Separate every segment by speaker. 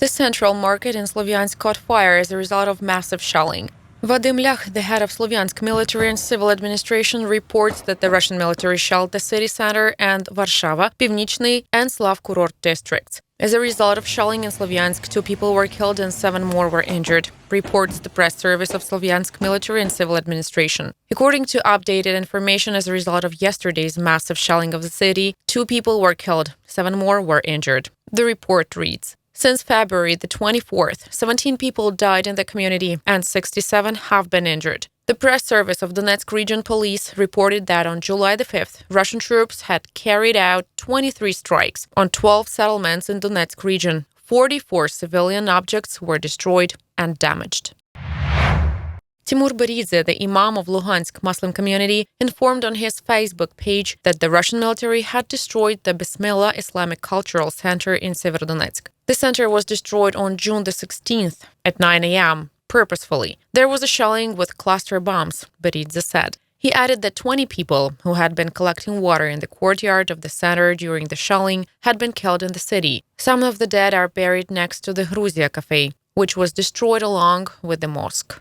Speaker 1: The central market in Sloviansk caught fire as a result of massive shelling. Vadim Lyach, the head of Sloviansk military and civil administration, reports that the Russian military shelled the city center and Warsaw, Pivnichny, and Slavkurort districts. As a result of shelling in Sloviansk, 2 people were killed and 7 more were injured, reports the press service of Sloviansk military and civil administration. According to updated information, as a result of yesterday's massive shelling of the city, 2 people were killed, 7 more were injured. The report reads, since February the 24th, 17 people died in the community and 67 have been injured. The press service of Donetsk region police reported that on July the 5th, Russian troops had carried out 23 strikes on 12 settlements in Donetsk region. 44 civilian objects were destroyed and damaged. Timur Beridze, the imam of Luhansk Muslim community, informed on his Facebook page that the Russian military had destroyed the Bismillah Islamic Cultural Center in Sievierodonetsk. The center was destroyed on June the 16th at 9 a.m. purposefully. There was a shelling with cluster bombs, Beridze said. He added that 20 people who had been collecting water in the courtyard of the center during the shelling had been killed in the city. Some of the dead are buried next to the Gruzia cafe, which was destroyed along with the mosque.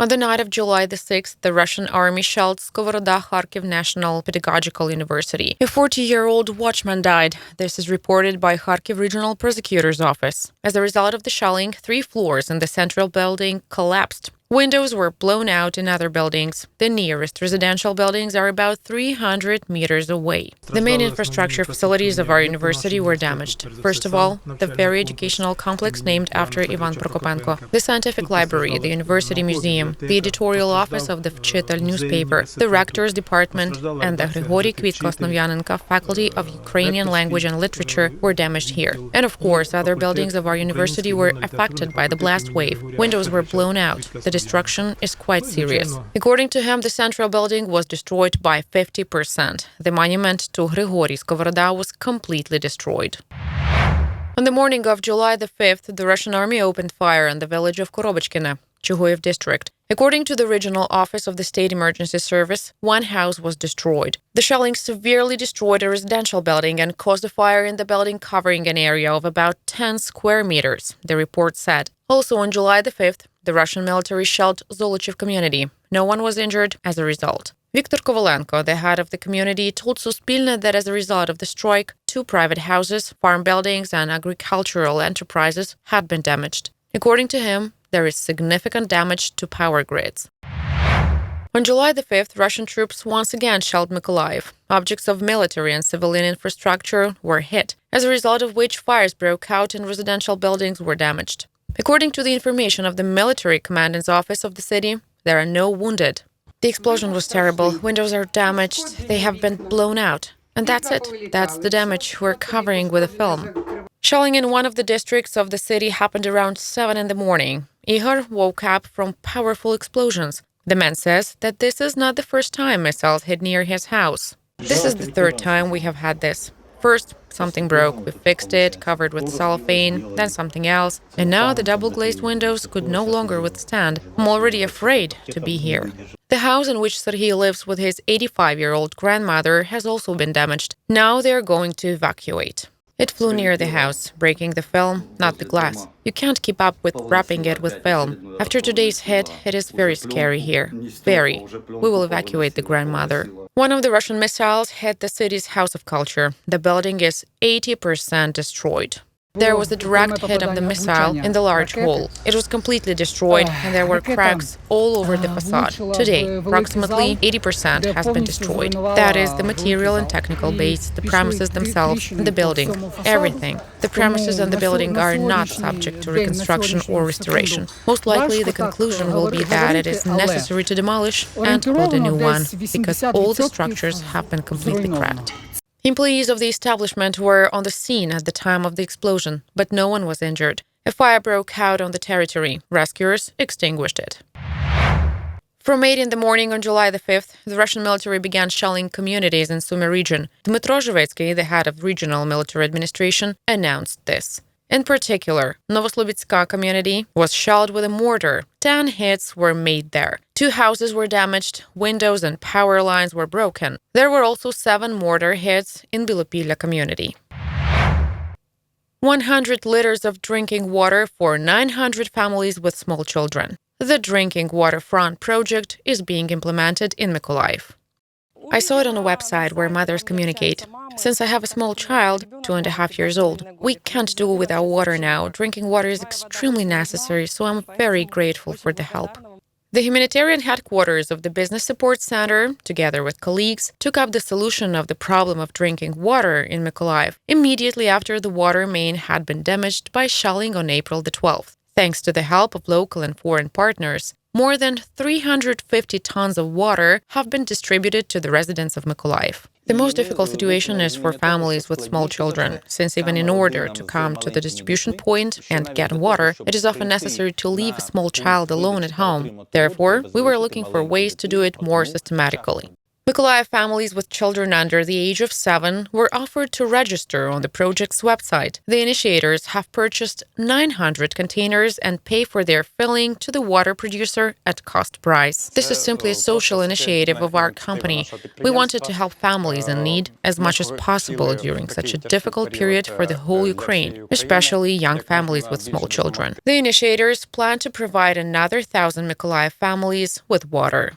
Speaker 1: On the night of July the 6th, the Russian army shelled Kharkiv National Pedagogical University. A 40-year-old watchman died. This is reported by Kharkiv Regional Prosecutor's Office. As a result of the shelling, 3 floors in the central building collapsed. Windows were blown out in other buildings. The nearest residential buildings are about 300 meters away. The main infrastructure facilities of our university were damaged. First of all, the very educational complex named after Ivan Prokopenko, the scientific library, the university museum, the editorial office of the Vchitel newspaper, the rector's department, and the Grigory Kvitko-Osnovyanenko faculty of Ukrainian language and literature were damaged here. And of course, other buildings of our university were affected by the blast wave. Windows were blown out. The destruction is quite serious. According to him, the central building was destroyed by 50%. The monument to Grigory Skovoroda was completely destroyed. On the morning of July the 5th, the Russian army opened fire on the village of Korovich, Chuhuyev district. According to the regional office of the State Emergency Service, 1 house was destroyed. The shelling severely destroyed a residential building and caused a fire in the building covering an area of about 10 square meters, the report said. Also on July the 5th, the Russian military shelled Zolochiv community. No one was injured as a result. Viktor Kovalenko, the head of the community, told Suspilne that as a result of the strike, 2 private houses, farm buildings, and agricultural enterprises had been damaged. According to him, there is significant damage to power grids. On July the 5th, Russian troops once again shelled Mykolaiv. Objects of military and civilian infrastructure were hit, as a result of which fires broke out and residential buildings were damaged. According to the information of the military commandant's office of the city, there are no wounded. The explosion was terrible. Windows are damaged. They have been blown out. And that's it. That's the damage we're covering with a film. Shelling in one of the districts of the city happened around 7 in the morning. Igor woke up from powerful explosions. The man says that this is not the first time missiles hit near his house. This is the 3rd time we have had this. First, something broke. We fixed it, covered with cellophane, then something else. And now the double-glazed windows could no longer withstand. I'm already afraid to be here. The house in which Serhiy lives with his 85-year-old grandmother has also been damaged. Now they are going to evacuate. It flew near the house, breaking the film, not the glass. You can't keep up with wrapping it with film. After today's hit, it is very scary here. Very. We will evacuate the grandmother. One of the Russian missiles hit the city's House of Culture. The building is 80% destroyed. There was a direct hit of the missile in the large hall. It was completely destroyed, and there were cracks all over the facade. Today, approximately 80% has been destroyed. That is, the material and technical base, the premises themselves, and the building, everything. The premises and the building are not subject to reconstruction or restoration. Most likely, the conclusion will be that it is necessary to demolish and build a new one, because all the structures have been completely cracked. Employees of the establishment were on the scene at the time of the explosion, but no one was injured. A fire broke out on the territory. Rescuers extinguished it. From 8 in the morning on July the 5th, the Russian military began shelling communities in Sumy region. Dmytro Zhivetsky, the head of regional military administration, announced this. In particular, Novoslovitska community was shelled with a mortar. 10 hits were made there. 2 houses were damaged, windows and power lines were broken. There were also 7 mortar hits in Bilopilya community. 100 liters of drinking water for 900 families with small children. The Drinking Water Front project is being implemented in Mykolaiv. I saw it on a website where mothers communicate. Since I have a small child, 2.5 years old, we can't do without water now. Drinking water is extremely necessary, so I'm very grateful for the help. The humanitarian headquarters of the Business Support Center, together with colleagues, took up the solution of the problem of drinking water in Mykolaiv immediately after the water main had been damaged by shelling on April the 12th. Thanks to the help of local and foreign partners, more than 350 tons of water have been distributed to the residents of Mykolaiv. The most difficult situation is for families with small children, since even in order to come to the distribution point and get water, it is often necessary to leave a small child alone at home. Therefore, we were looking for ways to do it more systematically. Mykolaiv families with children under the age of 7 were offered to register on the project's website. The initiators have purchased 900 containers and pay for their filling to the water producer at cost price. This is simply a social initiative of our company. We wanted to help families in need as much as possible during such a difficult period for the whole Ukraine, especially young families with small children. The initiators plan to provide another 1,000 Mykolaiv families with water.